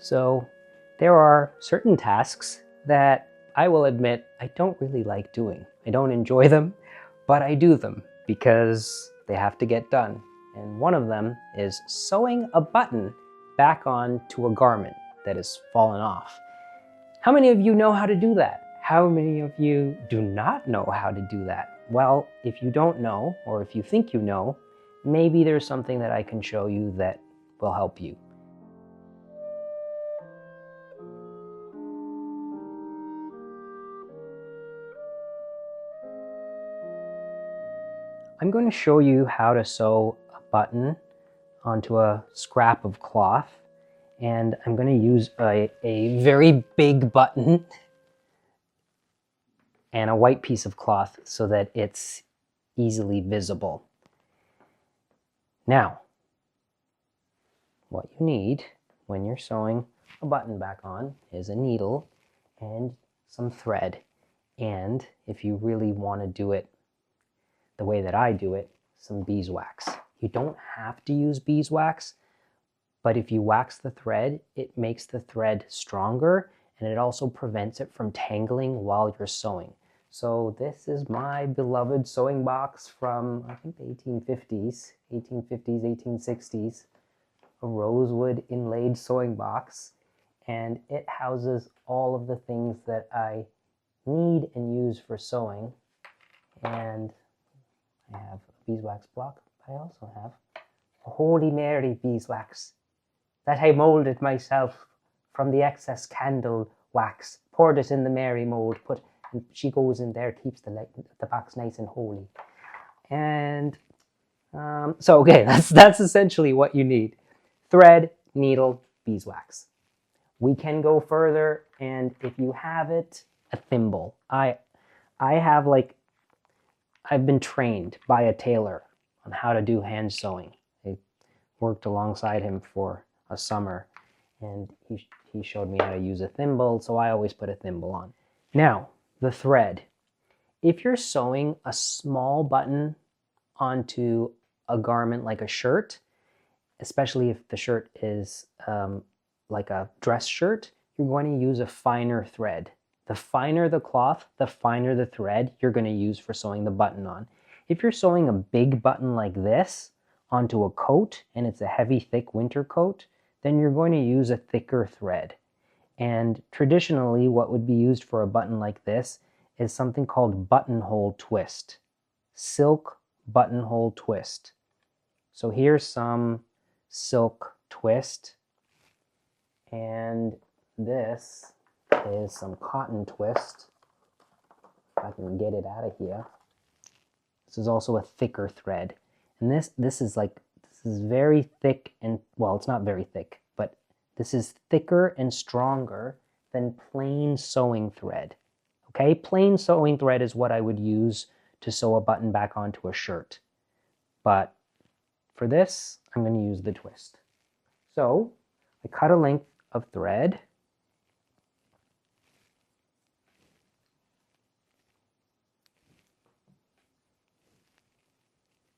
So there are certain tasks that I will admit I don't really like doing. I don't enjoy them, but I do them because they have to get done. And one of them is sewing a button back onto a garment that has fallen off. How many of you know how to do that? How many of you do not know how to do that? Well, if you don't know, or if you think you know, maybe there's something that I can show you that will help you. I'm going to show you how to sew a button onto a scrap of cloth, and I'm going to use a very big button and a white piece of cloth so that it's easily visible. Now, what you need when you're sewing a button back on is a needle and some thread. And if you really want to do it the way that I do it, some beeswax. You don't have to use beeswax, but if you wax the thread, it makes the thread stronger and it also prevents it from tangling while you're sewing. So this is my beloved sewing box from, I think, the 1850s, 1860s, a rosewood inlaid sewing box, and it houses all of the things that I need and use for sewing. And I have a beeswax block, but I also have a Holy Mary beeswax that I molded myself from the excess candle wax, poured it in the Mary mold, and she goes in there, keeps the box nice and holy. And so okay, that's essentially what you need: thread, needle, beeswax. We can go further, and if you have it, a thimble. I have, like, I've been trained by a tailor on how to do hand sewing. I worked alongside him for a summer, and he showed me how to use a thimble, so I always put a thimble on. Now, the thread. If you're sewing a small button onto a garment like a shirt, especially if the shirt is like a dress shirt, you're going to use a finer thread. The finer the cloth, the finer the thread you're going to use for sewing the button on. If you're sewing a big button like this onto a coat, and it's a heavy, thick winter coat, then you're going to use a thicker thread. And traditionally, what would be used for a button like this is something called buttonhole twist. Silk buttonhole twist. So here's some silk twist, and this is some cotton twist. If I can get it out of here. This is also a thicker thread, and this is very thick, and well, it's not very thick, but this is thicker and stronger than plain sewing thread. Okay, plain sewing thread is what I would use to sew a button back onto a shirt, but for this, I'm going to use the twist. So I cut a length of thread.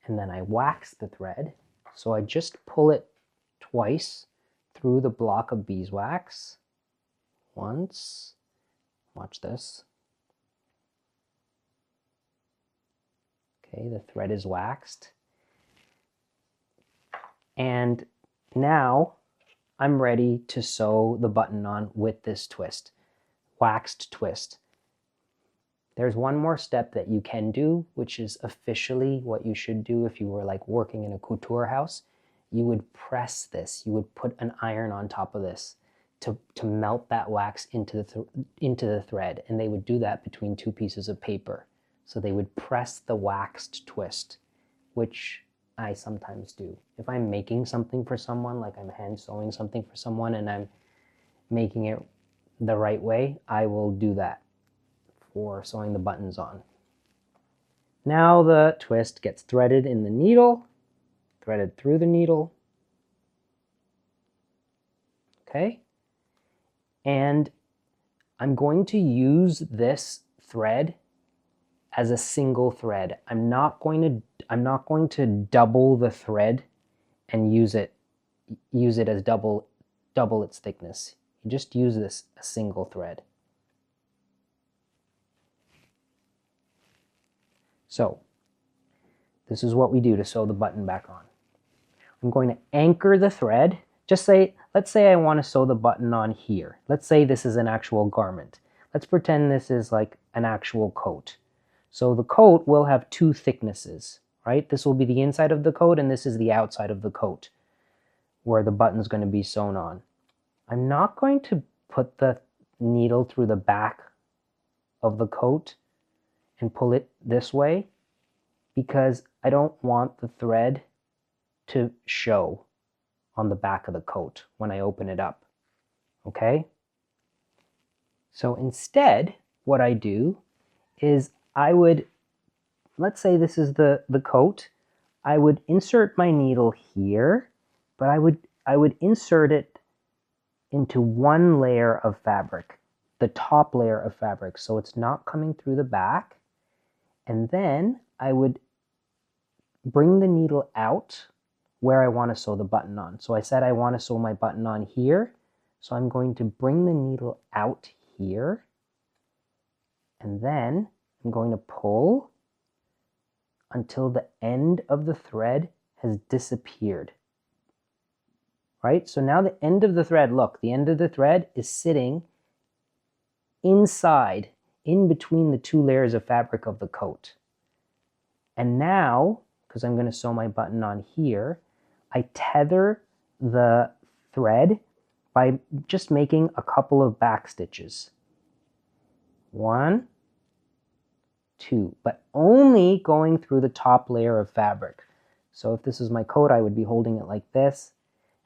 And then I wax the thread. So I just pull it twice through the block of beeswax. Once. Watch this. Okay, the thread is waxed. And now I'm ready to sew the button on with this twist. Waxed twist. There's one more step that you can do, which is officially what you should do if you were like working in a couture house. You would press this. You would put an iron on top of this to melt that wax into the thread. And they would do that between two pieces of paper. So they would press the waxed twist, which I sometimes do. If I'm making something for someone, like I'm hand sewing something for someone and I'm making it the right way, I will do that for sewing the buttons on. Now the twist gets threaded in the needle, threaded through the needle. Okay? And I'm going to use this thread as a single thread. I'm not going to double the thread and use it as double double its thickness. You just use a single thread. So this is what we do to sew the button back on. I'm going to anchor the thread. Let's say I want to sew the button on here. Let's say this is an actual garment. Let's pretend this is like an actual coat. So the coat will have two thicknesses, right? This will be the inside of the coat and this is the outside of the coat where the button's going to be sewn on. I'm not going to put the needle through the back of the coat and pull it this way because I don't want the thread to show on the back of the coat when I open it up. Okay? So instead, what I do is let's say this is the coat, I would insert my needle here, but I would insert it into one layer of fabric, the top layer of fabric, so it's not coming through the back. And then I would bring the needle out where I want to sew the button on. So I said I want to sew my button on here, so I'm going to bring the needle out here, and then I'm going to pull until the end of the thread has disappeared. Right? So now the end of the thread, look, the end of the thread is sitting inside, in between the two layers of fabric of the coat. And now, because I'm going to sew my button on here, I tether the thread by just making a couple of back stitches. 1, 2, but only going through the top layer of fabric. So if this is my coat, I would be holding it like this,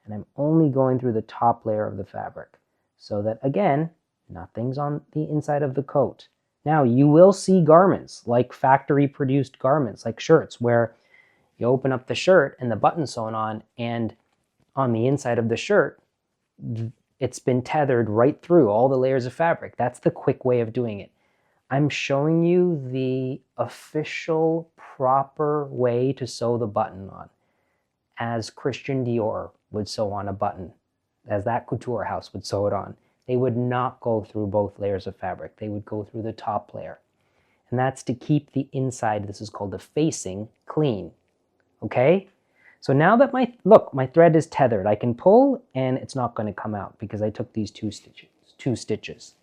and I'm only going through the top layer of the fabric, so that, again, nothing's on the inside of the coat. Now, you will see garments, like factory-produced garments, like shirts, where you open up the shirt and the button's sewn on, and on the inside of the shirt, it's been tethered right through all the layers of fabric. That's the quick way of doing it. I'm showing you the official, proper way to sew the button on, as Christian Dior would sew on a button, as that couture house would sew it on. They would not go through both layers of fabric. They would go through the top layer. And that's to keep the inside, this is called the facing, clean. Okay? So now that my thread is tethered, I can pull and it's not going to come out because I took these two stitches.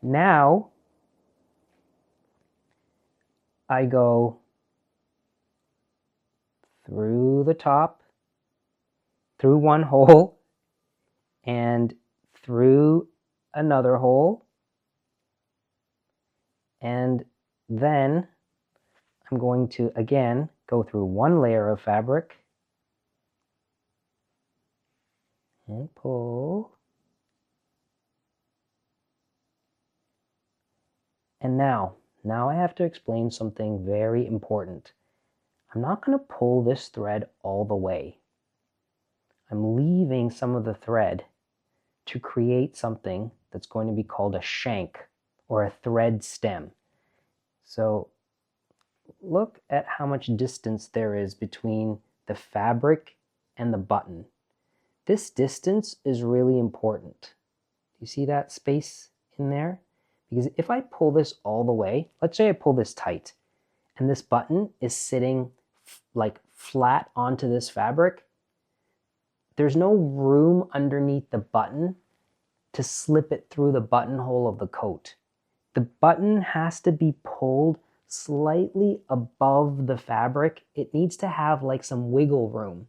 Now, I go through the top, through one hole, and through another hole, and then I'm going to, again, go through one layer of fabric and pull. And now I have to explain something very important. I'm not going to pull this thread all the way. I'm leaving some of the thread to create something that's going to be called a shank, or a thread stem. So look at how much distance there is between the fabric and the button. This distance is really important. Do you see that space in there? Because if I pull this all the way, let's say I pull this tight, and this button is sitting like flat onto this fabric, there's no room underneath the button to slip it through the buttonhole of the coat. The button has to be pulled slightly above the fabric. It needs to have like some wiggle room.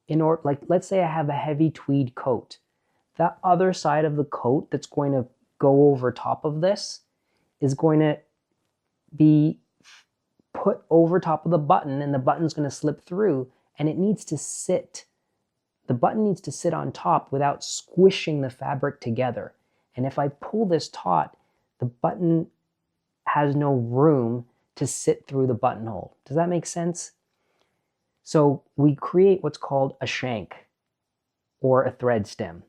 Like, let's say I have a heavy tweed coat. That other side of the coat that's going to go over top of this is going to be put over top of the button, and the button's going to slip through, and it needs to sit. The button needs to sit on top without squishing the fabric together. And if I pull this taut, the button has no room to sit through the buttonhole. Does that make sense? So we create what's called a shank, or a thread stem.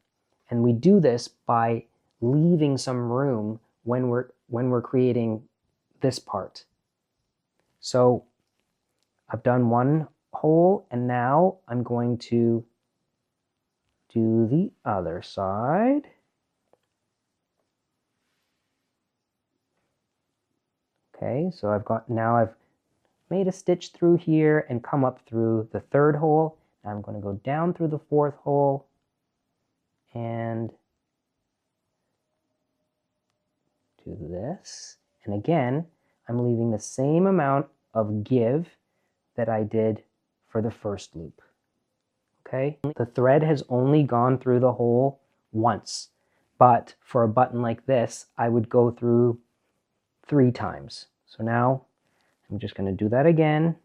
And we do this by leaving some room when we're creating this part. So I've done one hole, and now I'm going to do the other side. Okay, so now I've made a stitch through here and come up through the third hole. Now I'm going to go down through the fourth hole and do this. And again, I'm leaving the same amount of give that I did for the first loop. Okay, the thread has only gone through the hole once, but for a button like this, I would go through 3 times. So now I'm just going to do that again.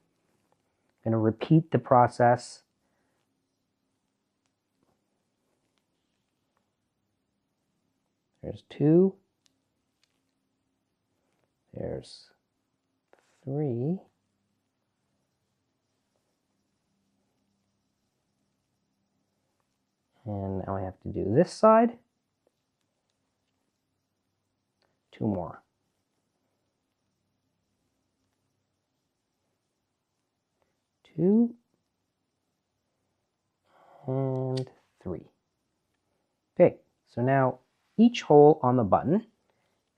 I'm going to repeat the process. There's 2. There's 3. And now I have to do this side. 2 more. 2 and 3. Okay, so now each hole on the button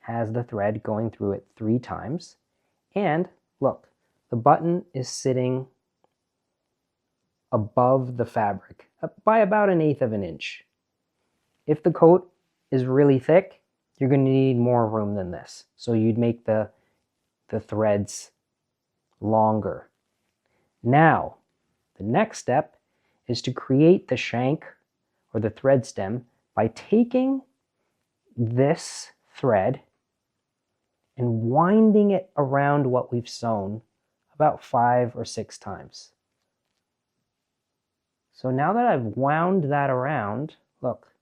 has the thread going through it 3 times. And look, the button is sitting above the fabric by about 1/8 of an inch. If the coat is really thick, you're going to need more room than this. So you'd make the threads longer. Now, the next step is to create the shank or the thread stem by taking this thread and winding it around what we've sewn about 5 or 6 times. So now that I've wound that around, look,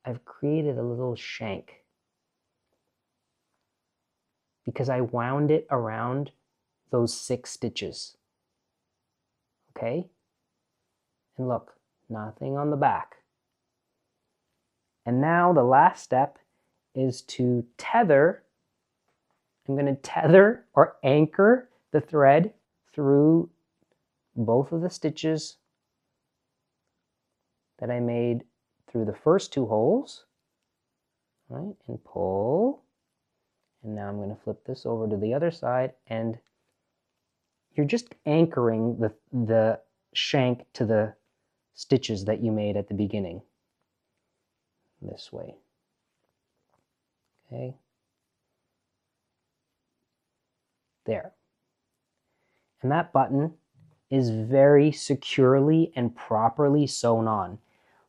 I've created a little shank because I wound it around those 6 stitches. Okay? And look, nothing on the back. And now the last step is to tether. I'm going to tether or anchor the thread through both of the stitches that I made through the first 2 holes, right? And pull. And now I'm going to flip this over to the other side, and you're just anchoring the shank to the stitches that you made at the beginning. This way. Okay. There. And that button is very securely and properly sewn on.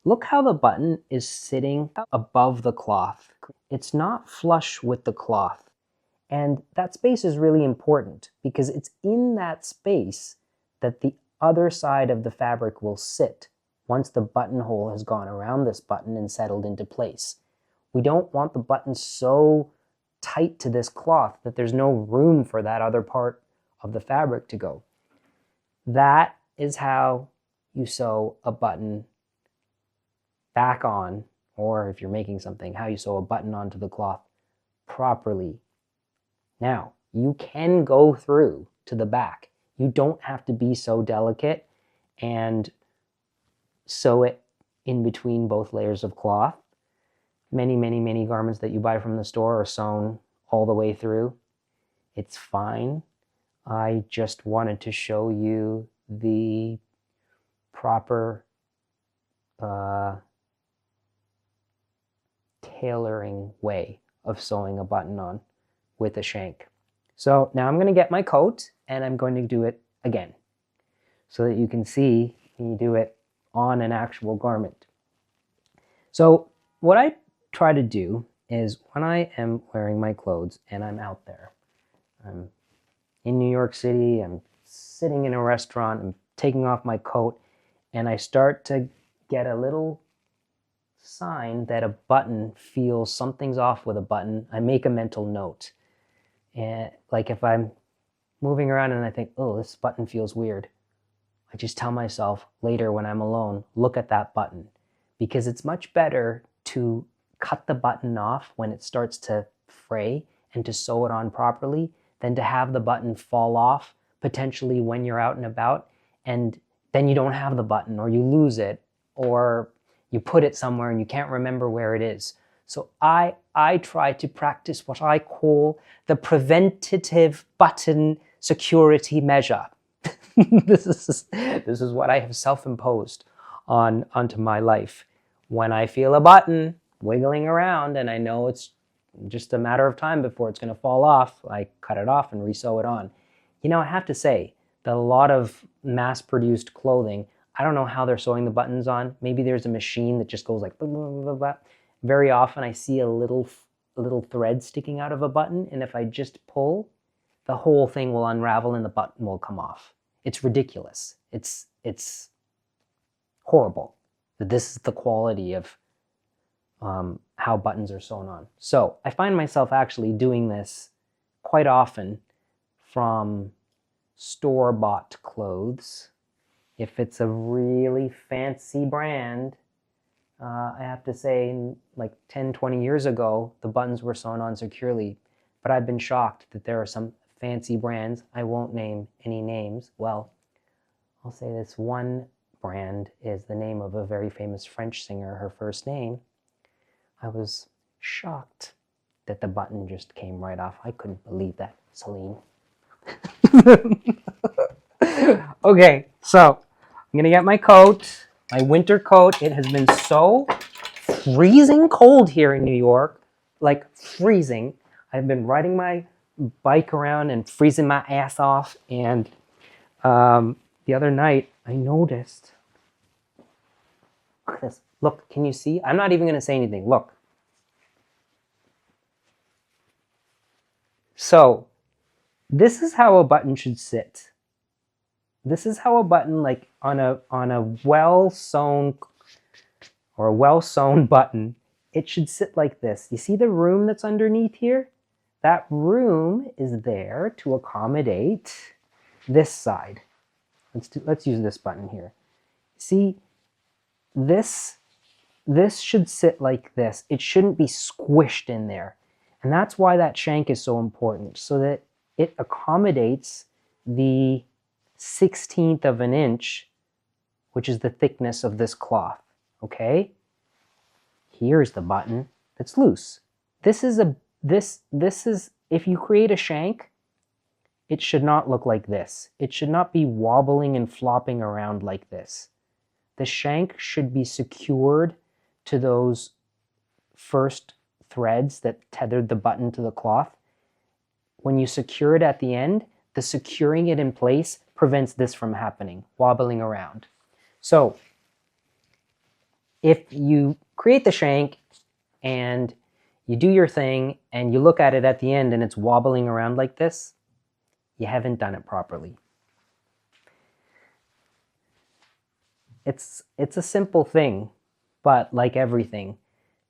Look how the button is sitting above the cloth. It's not flush with the cloth. And that space is really important because it's in that space that the other side of the fabric will sit once the buttonhole has gone around this button and settled into place. We don't want the button so tight to this cloth that there's no room for that other part of the fabric to go. That is how you sew a button back on, or if you're making something, how you sew a button onto the cloth properly. Now, you can go through to the back. You don't have to be so delicate and sew it in between both layers of cloth. Many garments that you buy from the store are sewn all the way through. It's fine. I just wanted to show you the proper tailoring way of sewing a button on with a shank. So now I'm going to get my coat and I'm going to do it again so that you can see when you do it on an actual garment. So what I try to do is when I am wearing my clothes and I'm out there, I'm in New York City, I'm sitting in a restaurant, I'm taking off my coat, and I start to get a little sign that a button feels something's off with a button, I make a mental note. And like if I'm moving around and I think, oh, this button feels weird, I just tell myself later when I'm alone, look at that button. Because it's much better to cut the button off when it starts to fray and to sew it on properly than to have the button fall off potentially when you're out and about and then you don't have the button or you lose it or you put it somewhere and you can't remember where it is. So I try to practice what I call the preventative button security measure. This is what I have self-imposed onto my life. When I feel a button wiggling around and I know it's just a matter of time before it's going to fall off, I cut it off and re-sew it on. You know, I have to say that a lot of mass-produced clothing, I don't know how they're sewing the buttons on. Maybe there's a machine that just goes like blah, blah, blah, blah. Very often I see a little thread sticking out of a button, and if I just pull, the whole thing will unravel and the button will come off. It's ridiculous. It's horrible. This is the quality of how buttons are sewn on. So I find myself actually doing this quite often from store-bought clothes. If it's a really fancy brand, I have to say, like 10, 20 years ago, the buttons were sewn on securely. But I've been shocked that there are some fancy brands. I won't name any names. Well, I'll say this one brand is the name of a very famous French singer, her first name. I was shocked that the button just came right off. I couldn't believe that, Celine. Okay, so I'm gonna get my coat, my winter coat. It has been so freezing cold here in New York, like freezing. I've been riding my bike around and freezing my ass off, and the other night I noticed, look at this, look, can you see? I'm not even going to say anything, look. So this is how a button should sit. This is how a button, like on a well-sewn or a well-sewn button, it should sit like this. You see the room that's underneath here? That room is there to accommodate this side. Let's use this button here. See, this should sit like this. It shouldn't be squished in there. And that's why that shank is so important, so that it accommodates the 1/16 of an inch, which is the thickness of this cloth, okay? Here's the button that's loose. This is, if you create a shank, it should not look like this. It should not be wobbling and flopping around like this. The shank should be secured to those first threads that tethered the button to the cloth. When you secure it at the end, the securing it in place prevents this from happening, wobbling around. So if you create the shank and you do your thing and you look at it at the end and it's wobbling around like this, you haven't done it properly. It's a simple thing, but like everything,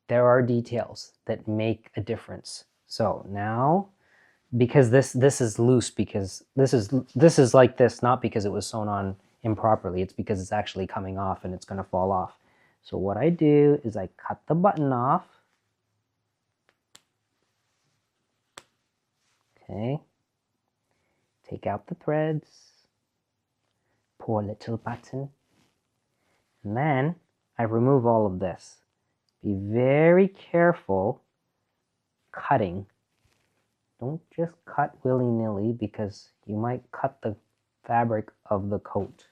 there are details that make a difference. So now, because this is loose, because this is like this, not because it was sewn on improperly, it's because it's actually coming off and it's going to fall off. So what I do is I cut the button off. Okay. Take out the threads. Poor little button. And then I remove all of this. Be very careful cutting. Don't just cut willy-nilly because you might cut the fabric of the coat.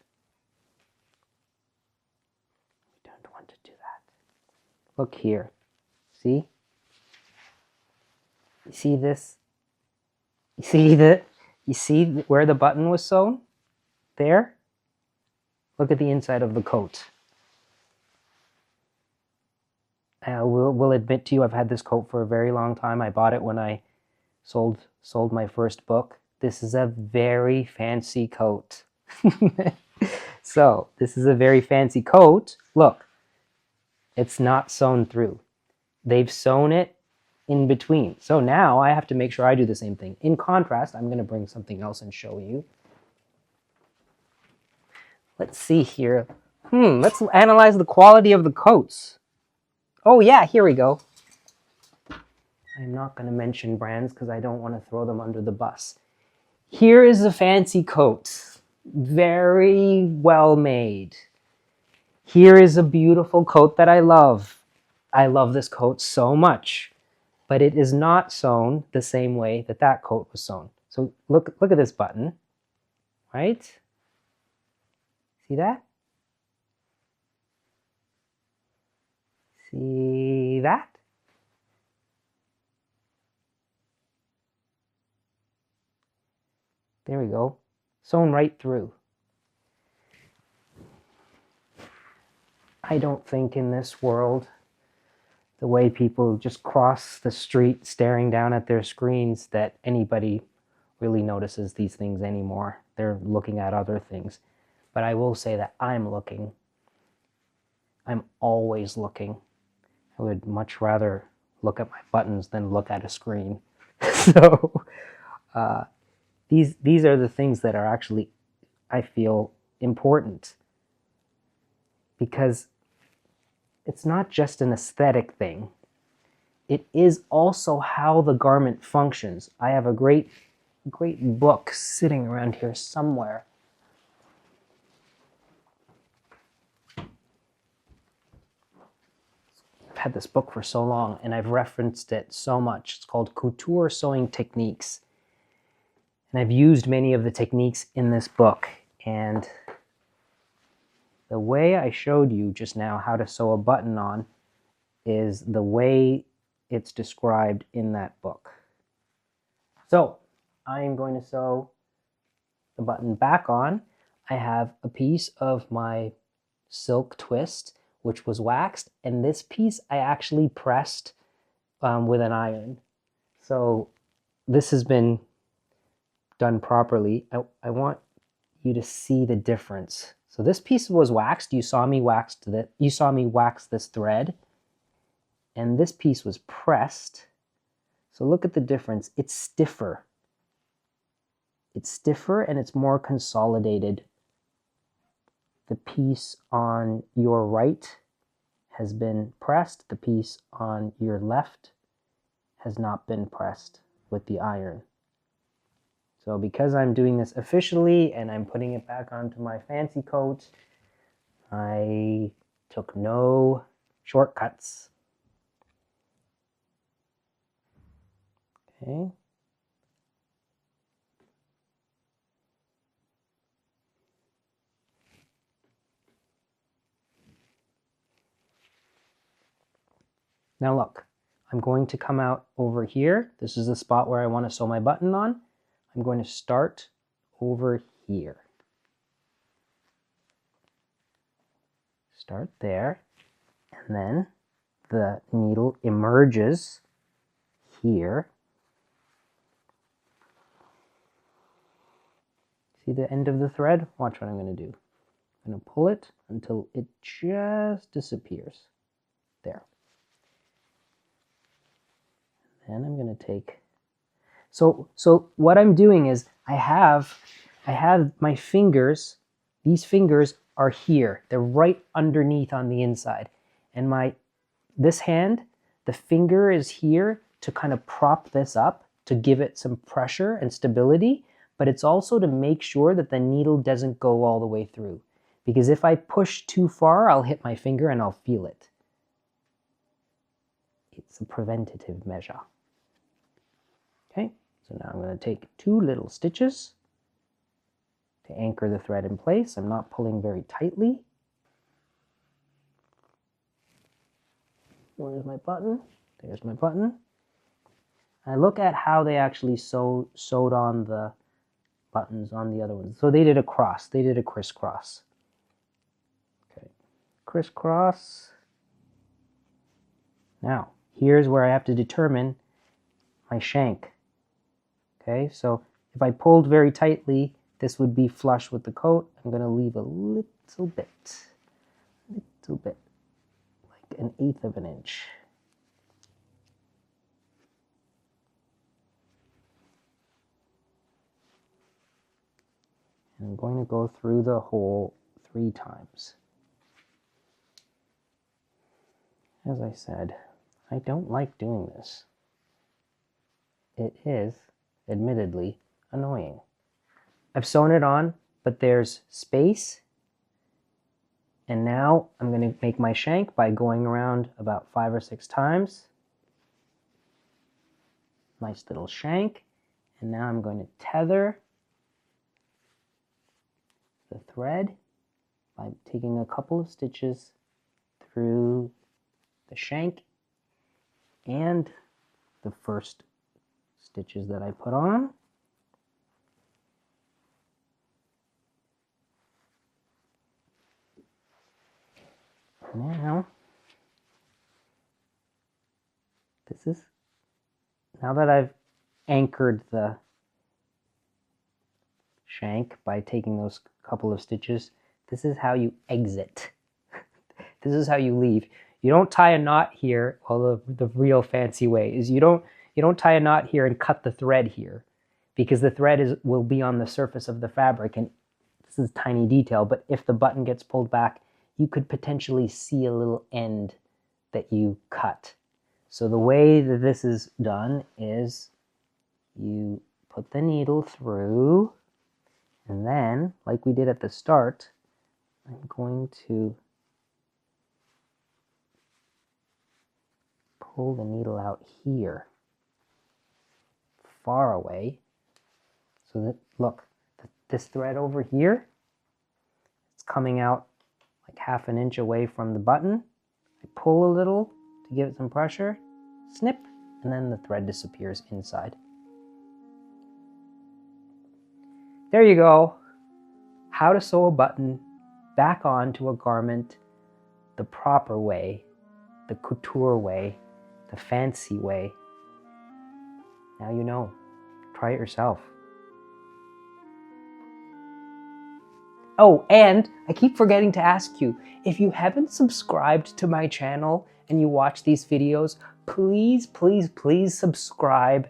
You don't want to do that. Look here. See? You see this? You see where the button was sewn? There? Look at the inside of the coat. I will admit to you, I've had this coat for a very long time. I bought it when I sold my first book. This is a very fancy coat. So, this is a very fancy coat. Look, it's not sewn through. They've sewn it in between. So now I have to make sure I do the same thing. In contrast, I'm going to bring something else and show you. Let's see here. Let's analyze the quality of the coats. Oh yeah, here we go. I'm not going to mention brands because I don't want to throw them under the bus. Here is a fancy coat. Very well made. Here is a beautiful coat that I love. I love this coat so much, but it is not sewn the same way that that coat was sewn. So look at this button, right? See that? See that? There we go. Sewn right through. I don't think in this world, the way people just cross the street staring down at their screens, that anybody really notices these things anymore. They're looking at other things. But I will say that I'm looking. I'm always looking. I would much rather look at my buttons than look at a screen. So these are the things that are actually, I feel, important, because it's not just an aesthetic thing. It is also how the garment functions. I have a great book sitting around here somewhere. I've had this book for so long and I've referenced it so much. It's called Couture Sewing Techniques. And I've used many of the techniques in this book. And the way I showed you just now how to sew a button on is the way it's described in that book. So I'm going to sew the button back on. I have a piece of my silk twist, which was waxed, and this piece I actually pressed with an iron. So this has been done properly. I want you to see the difference. So this piece was waxed. You saw me wax this thread, and this piece was pressed. So look at the difference. It's stiffer. It's stiffer and it's more consolidated. The piece on your right has been pressed. The piece on your left has not been pressed with the iron. So because I'm doing this officially and I'm putting it back onto my fancy coat, I took no shortcuts. Okay. Now look, I'm going to come out over here. This is the spot where I want to sew my button on. I'm going to start over here. Start there, and then the needle emerges here. See the end of the thread? Watch what I'm going to do. I'm going to pull it until it just disappears. There. And I'm going to take... So what I'm doing is I have my fingers. These fingers are here. They're right underneath on the inside. And this hand, the finger is here to kind of prop this up, to give it some pressure and stability, but it's also to make sure that the needle doesn't go all the way through. Because if I push too far, I'll hit my finger and I'll feel it. It's a preventative measure. Okay, so now I'm going to take 2 little stitches to anchor the thread in place. I'm not pulling very tightly. Where's my button? There's my button. I look at how they actually sewed on the buttons on the other ones. So they did a cross. They did a crisscross. Okay, crisscross. Now, here's where I have to determine my shank. Okay, so if I pulled very tightly, this would be flush with the coat. I'm going to leave a little bit, like 1/8 of an inch. And I'm going to go through the hole 3 times. As I said, I don't like doing this. It is, admittedly, annoying. I've sewn it on, but there's space And now I'm going to make my shank by going around about 5 or 6 times. Nice little shank. And now I'm going to tether the thread by taking a couple of stitches through the shank and the first stitches that I put on. Now, now that I've anchored the shank by taking those couple of stitches, this is how you exit. This is how you leave. You don't tie a knot here. Well, the real fancy way is you don't tie a knot here and cut the thread here, because the thread will be on the surface of the fabric, and this is a tiny detail, but if the button gets pulled back, you could potentially see a little end that you cut. So the way that this is done is you put the needle through, and then, like we did at the start, I'm going to pull the needle out here, far away, so that, look, this thread over here, it's coming out like 1/2 inch away from the button. I pull a little to give it some pressure, snip, and then the thread disappears inside. There you go. How to sew a button back onto a garment the proper way, the couture way, the fancy way. Now you know. Try it yourself. Oh, and I keep forgetting to ask you, if you haven't subscribed to my channel and you watch these videos, please, please, please subscribe.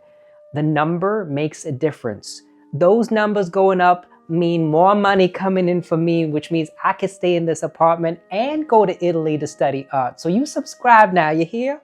The number makes a difference. Those numbers going up mean more money coming in for me, which means I can stay in this apartment and go to Italy to study art. So you subscribe now, you hear?